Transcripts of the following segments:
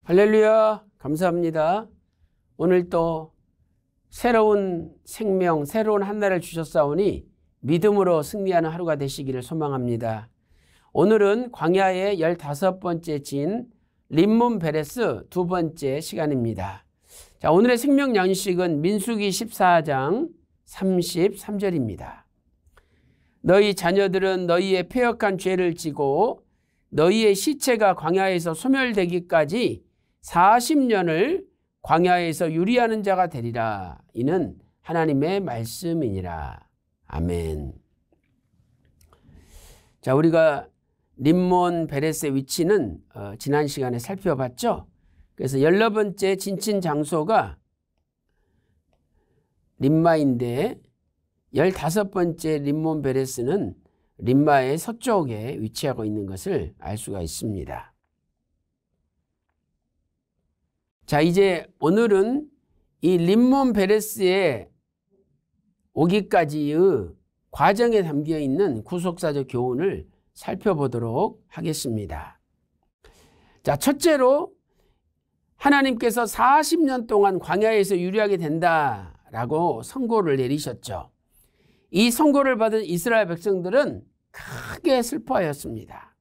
할렐루야, 감사합니다. 오늘 또 새로운 생명, 새로운 한 날을 주셨사오니 믿음으로 승리하는 하루가 되시기를 소망합니다. 오늘은 광야의 15번째 진 림몬 베레스 두 번째 시간입니다. 자, 오늘의 생명 양식은 민수기 14장 33절입니다. 너희 자녀들은 너희의 패역한 죄를 지고 너희의 시체가 광야에서 소멸되기까지 40년을 광야에서 유리하는 자가 되리라. 이는 하나님의 말씀이니라. 아멘. 자, 우리가 림몬 베레스의 위치는 지난 시간에 살펴봤죠. 그래서 16번째 진친 장소가 림마인데 15번째 림몬 베레스는 림마의 서쪽에 위치하고 있는 것을 알 수가 있습니다. 자, 이제 오늘은 이 림몬 베레스에 오기까지의 과정에 담겨 있는 구속사적 교훈을 살펴보도록 하겠습니다. 자, 첫째로 하나님께서 40년 동안 광야에서 유리하게 된다라고 선고를 내리셨죠. 이 선고를 받은 이스라엘 백성들은 크게 슬퍼하였습니다.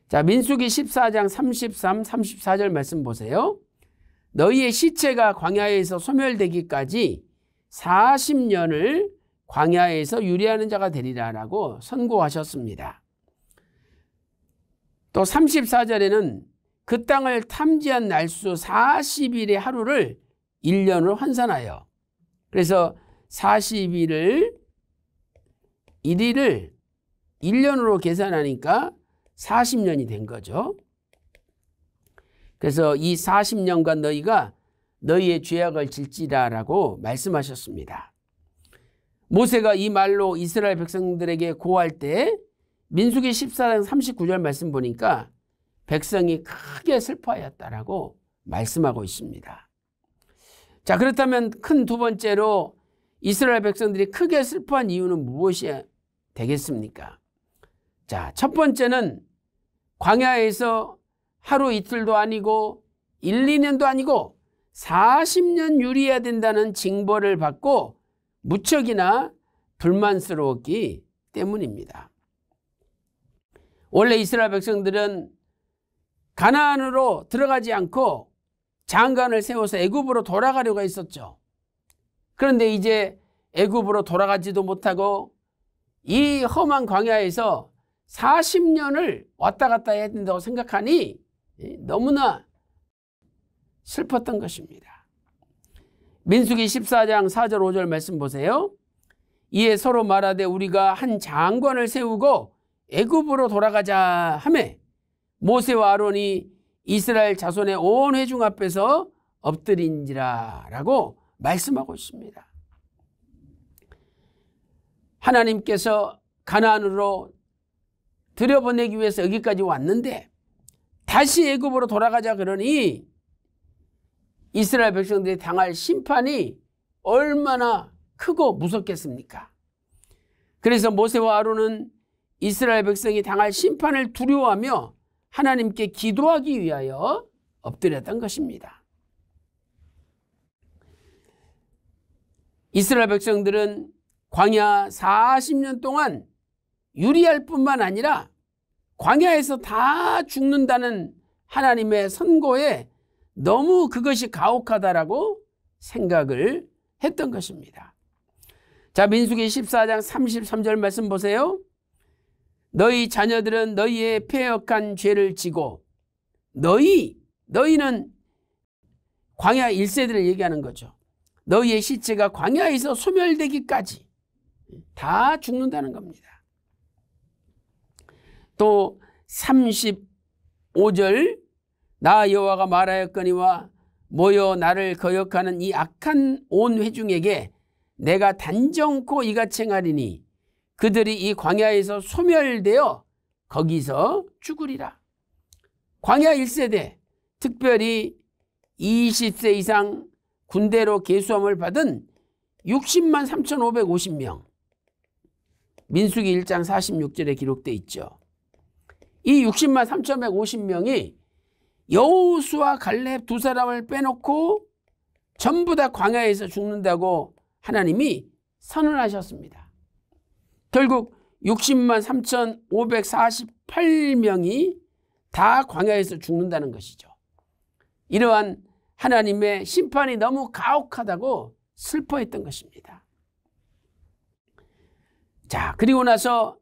자, 민수기 14장 33, 34절 말씀 보세요. 너희의 시체가 광야에서 소멸되기까지 40년을 광야에서 유리하는 자가 되리라라고 선고하셨습니다. 또 34절에는 그 땅을 탐지한 날수 40일의 하루를 1년으로 환산하여, 그래서 40일을 1일을 1년으로 계산하니까 40년이 된 거죠. 그래서 이 40년간 너희가 너희의 죄악을 질지라라고 말씀하셨습니다. 모세가 이 말로 이스라엘 백성들에게 고할 때 민수기 14장 39절 말씀 보니까 백성이 크게 슬퍼하였다라고 말씀하고 있습니다. 자, 그렇다면 큰 두 번째로 이스라엘 백성들이 크게 슬퍼한 이유는 무엇이 되겠습니까? 자, 첫 번째는 광야에서 하루 이틀도 아니고 1, 2년도 아니고 40년 유리해야 된다는 징벌을 받고 무척이나 불만스러웠기 때문입니다. 원래 이스라엘 백성들은 가나안으로 들어가지 않고 장관을 세워서 애굽으로 돌아가려고 했었죠. 그런데 이제 애굽으로 돌아가지도 못하고 이 험한 광야에서 40년을 왔다 갔다 해야 된다고 생각하니 너무나 슬펐던 것입니다. 민수기 14장 4절 5절 말씀 보세요. 이에 서로 말하되 우리가 한 장관을 세우고 애굽으로 돌아가자 하매 모세와 아론이 이스라엘 자손의 온 회중 앞에서 엎드린지라 라고 말씀하고 있습니다. 하나님께서 가나안으로 들여보내기 위해서 여기까지 왔는데 다시 애굽으로 돌아가자 그러니 이스라엘 백성들이 당할 심판이 얼마나 크고 무섭겠습니까? 그래서 모세와 아론은 이스라엘 백성이 당할 심판을 두려워하며 하나님께 기도하기 위하여 엎드렸던 것입니다. 이스라엘 백성들은 광야 40년 동안 유리할 뿐만 아니라 광야에서 다 죽는다는 하나님의 선고에 너무 그것이 가혹하다라고 생각을 했던 것입니다. 자, 민수기 14장 33절 말씀 보세요. 너희 자녀들은 너희의 패역한 죄를 지고 너희는 광야 1세대를 얘기하는 거죠. 너희의 시체가 광야에서 소멸되기까지 다 죽는다는 겁니다. 또 35절 나 여호와가 말하였거니와 모여 나를 거역하는 이 악한 온 회중에게 내가 단정코 이같이 행하리니 그들이 이 광야에서 소멸되어 거기서 죽으리라. 광야 1세대, 특별히 20세 이상 군대로 계수함을 받은 60만 3,550명, 민수기 1장 46절에 기록되어 있죠. 이 60만 3,150명이 여호수아 갈렙 두 사람을 빼놓고 전부 다 광야에서 죽는다고 하나님이 선언하셨습니다. 결국 60만 3,548명이 다 광야에서 죽는다는 것이죠. 이러한 하나님의 심판이 너무 가혹하다고 슬퍼했던 것입니다. 자, 그리고 나서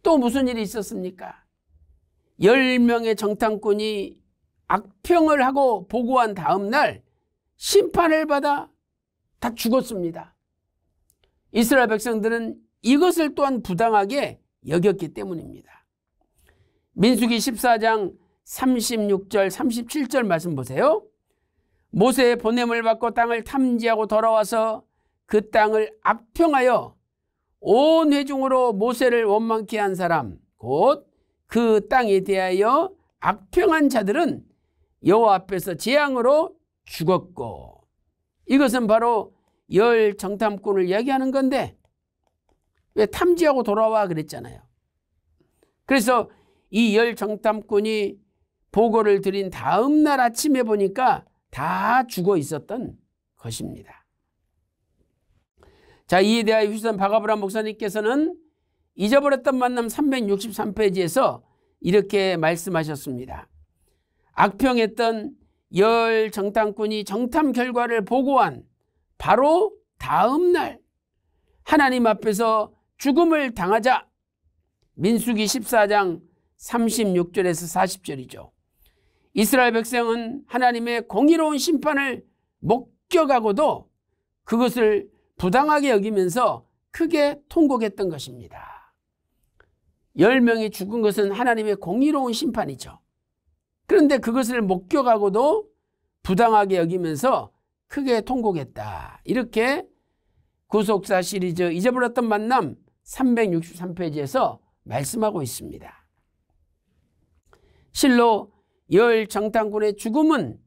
또 무슨 일이 있었습니까? 10명의 정탐꾼이 악평을 하고 보고한 다음 날 심판을 받아 다 죽었습니다. 이스라엘 백성들은 이것을 또한 부당하게 여겼기 때문입니다. 민수기 14장 36절 37절 말씀 보세요. 모세의 보냄을 받고 땅을 탐지하고 돌아와서 그 땅을 악평하여 온 회중으로 모세를 원망케 한 사람 곧 그 땅에 대하여 악평한 자들은 여호와 앞에서 재앙으로 죽었고, 이것은 바로 열 정탐꾼을 이야기하는 건데 왜 탐지하고 돌아와 그랬잖아요. 그래서 이 열 정탐꾼이 보고를 드린 다음 날 아침에 보니까 다 죽어 있었던 것입니다. 자, 이에 대하여 휴전 박아브람 목사님께서는 잊어버렸던 만남 363페이지에서 이렇게 말씀하셨습니다. 악평했던 열 정탐꾼이 정탐 결과를 보고한 바로 다음 날 하나님 앞에서 죽음을 당하자, 민수기 14장 36절에서 40절이죠. 이스라엘 백성은 하나님의 공의로운 심판을 목격하고도 그것을 부당하게 여기면서 크게 통곡했던 것입니다. 10명이 죽은 것은 하나님의 공의로운 심판이죠. 그런데 그것을 목격하고도 부당하게 여기면서 크게 통곡했다. 이렇게 구속사 시리즈 잊어버렸던 만남 363페이지에서 말씀하고 있습니다. 실로 열 정탐꾼의 죽음은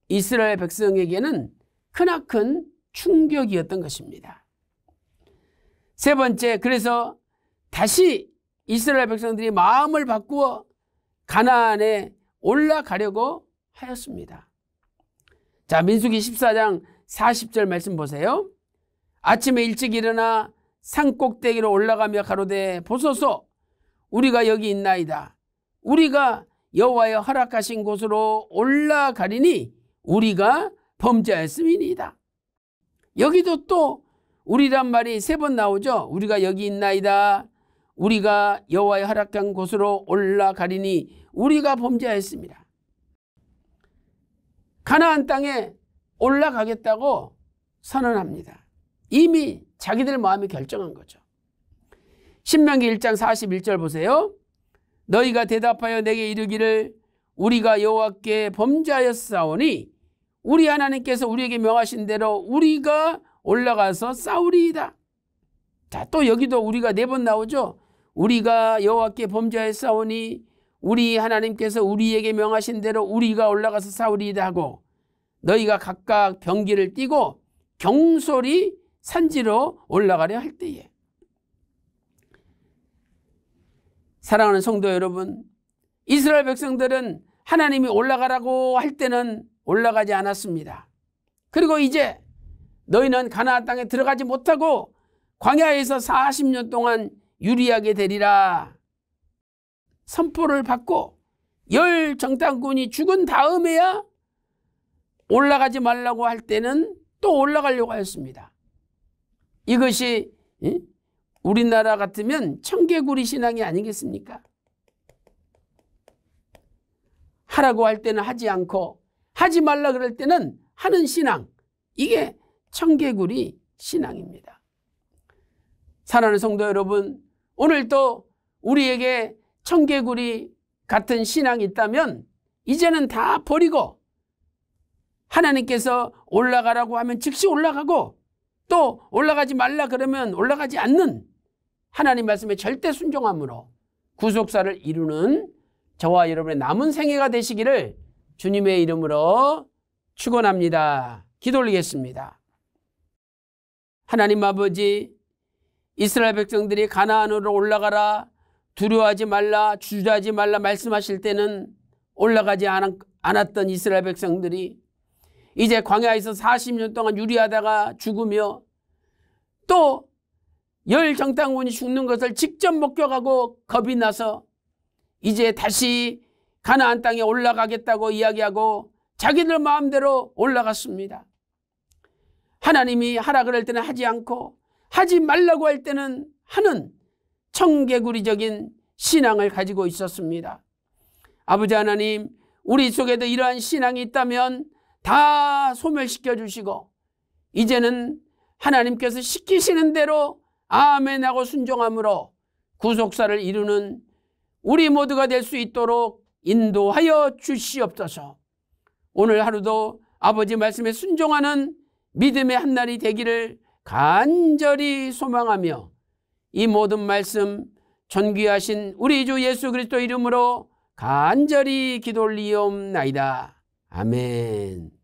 이스라엘 백성에게는 크나큰 충격이었던 것입니다. 세 번째, 그래서 다시 이스라엘 백성들이 마음을 바꾸어 가나안에 올라가려고 하였습니다. 자, 민수기 14장 40절 말씀 보세요. 아침에 일찍 일어나 산 꼭대기로 올라가며 가로되 보소서, 우리가 여기 있나이다. 우리가 여호와의 허락하신 곳으로 올라가리니 우리가 범죄하였음이니이다. 여기도 또 우리란 말이 3번 나오죠. 우리가 여기 있나이다. 우리가 여호와의 허락한 곳으로 올라가리니 우리가 범죄하였습니다. 가나안 땅에 올라가겠다고 선언합니다. 이미 자기들 마음이 결정한 거죠. 신명기 1장 41절 보세요. 너희가 대답하여 내게 이르기를 우리가 여호와께 범죄하였사오니 우리 하나님께서 우리에게 명하신 대로 우리가 올라가서 싸우리이다. 자, 또 여기도 우리가 4번 나오죠. 우리가 여호와께 범죄하였사오니 우리 하나님께서 우리에게 명하신 대로 우리가 올라가서 싸우리이다 하고, 너희가 각각 병기를 띠고 경솔히 산지로 올라가려 할 때에. 사랑하는 성도 여러분, 이스라엘 백성들은 하나님이 올라가라고 할 때는 올라가지 않았습니다. 그리고 이제 너희는 가나안 땅에 들어가지 못하고 광야에서 40년 동안 유리하게 되리라 선포를 받고 열 정탐꾼이 죽은 다음에야 올라가지 말라고 할 때는 또 올라가려고 하였습니다. 이것이 우리나라 같으면 청개구리 신앙이 아니겠습니까? 하라고 할 때는 하지 않고 하지 말라 그럴 때는 하는 신앙, 이게 청개구리 신앙입니다. 사랑하는 성도 여러분, 오늘도 우리에게 청개구리 같은 신앙이 있다면 이제는 다 버리고 하나님께서 올라가라고 하면 즉시 올라가고, 또 올라가지 말라 그러면 올라가지 않는 하나님 말씀에 절대 순종함으로 구속사를 이루는 저와 여러분의 남은 생애가 되시기를 주님의 이름으로 축원합니다. 기도 올리겠습니다. 하나님 아버지, 이스라엘 백성들이 가나안으로 올라가라, 두려워하지 말라, 주저하지 말라 말씀하실 때는 올라가지 않았던 이스라엘 백성들이 이제 광야에서 40년 동안 유리하다가 죽으며 또 열 정탐꾼이 죽는 것을 직접 목격하고 겁이 나서 이제 다시 가나안 땅에 올라가겠다고 이야기하고 자기들 마음대로 올라갔습니다. 하나님이 하라 그럴 때는 하지 않고 하지 말라고 할 때는 하는 청개구리적인 신앙을 가지고 있었습니다. 아버지 하나님, 우리 속에도 이러한 신앙이 있다면 다 소멸시켜 주시고 이제는 하나님께서 시키시는 대로 아멘하고 순종함으로 구속사를 이루는 우리 모두가 될 수 있도록 인도하여 주시옵소서. 오늘 하루도 아버지 말씀에 순종하는 믿음의 한날이 되기를 간절히 소망하며 이 모든 말씀 존귀하신 우리 주 예수 그리스도 이름으로 간절히 기도 올리옵나이다. 아멘.